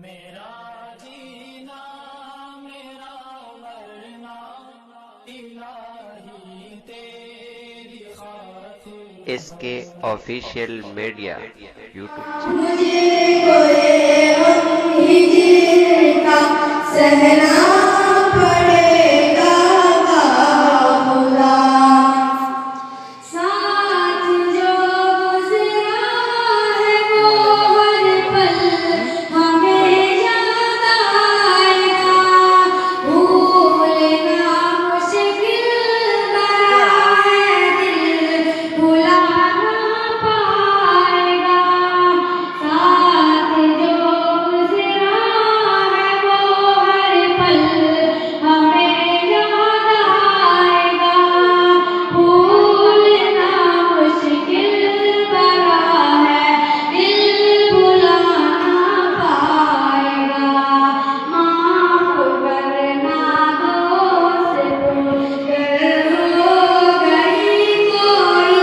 मेरा जीना मेरा मरना इलाही तेरी खातिर। इसके ऑफिशियल मीडिया यूट्यूब मुझे कोई हिजर का सहना पड़ेगा बाहुला, साथ जो गुजरा है वो हर पल हमें याद आएगा, भूलना मुश्किल भरा है दिल भुला ना पाएगा, साथ जो गुजरा है वो हर पल हमें याद आएगा, भूलना मुश्किल भरा है दिल भुला ना पाएगा, माफ करना दोस्त कर हो गई कोई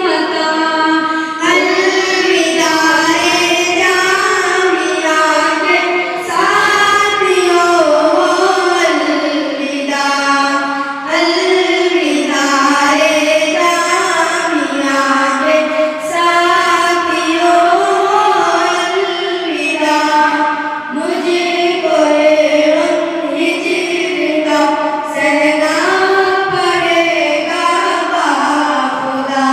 खता, अलविदा रे जामिया के साथियों, अलविदा, अलविदा रे जामिया के साथियों, अलविदा, मुझे कोई हिजर का सहना पड़ेगा बाखुदा,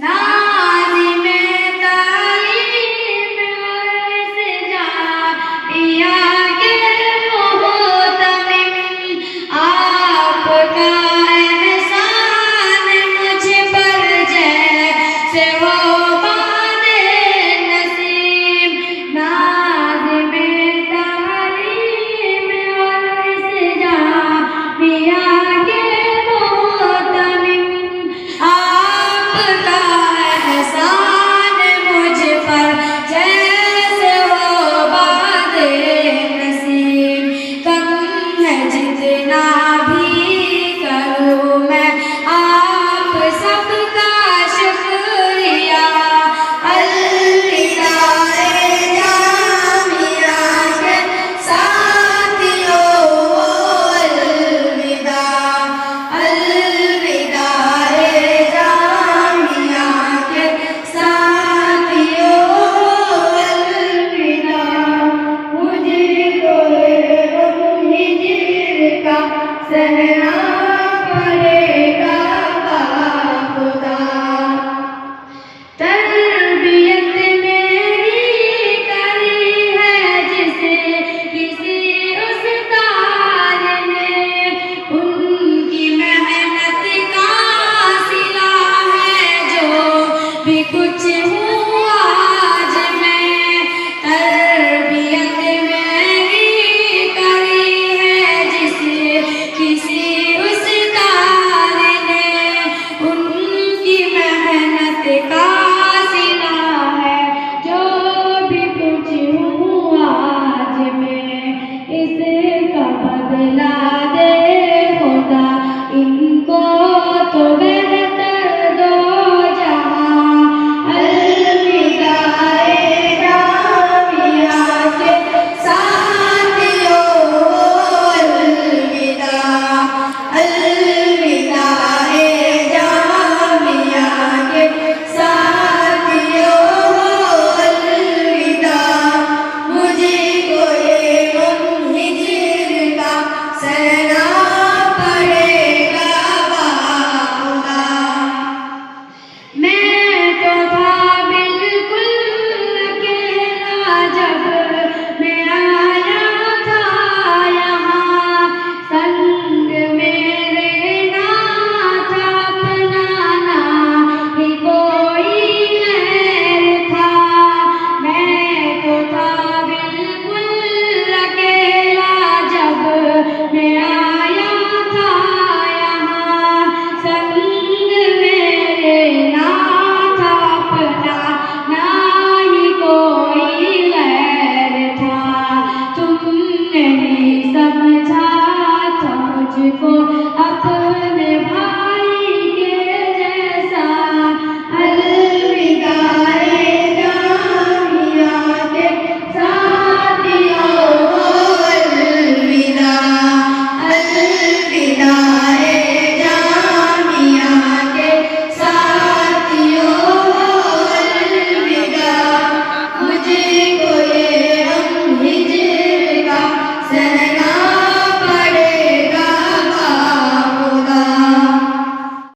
नाज़िमे तालीम अर्ज़ जानिया के मोहतमिम, आपका एहसान मुझ पर जैसे हो बादे नसीम, नाज़िमे तालीम अर्ज़ जानिया के मोहतमिम, आपका एहसान मुझ पर जैसे हो बादे नसीम, कम है जितना भी करूँ मैं आप सबका शुक्रिया, अलविदा रे जामिया के साथियों, अलविदा, अलविदा रे जामिया के साथियों, अलविदा, मुझे कोई हिजर का सहना पड़ेगा बाखुदा, तरबियत मेरी करी है जिसे किसी उस्ताद ने, उनकी मेहनत का सिला है जो भी कुछ हूँ आज मैं, तरबियत मेरी करी है जिसे किसी उस्ताद ने, उनकी मेहनत का सिला है जो भी कुछ हूँ आज मैं, इसका बदला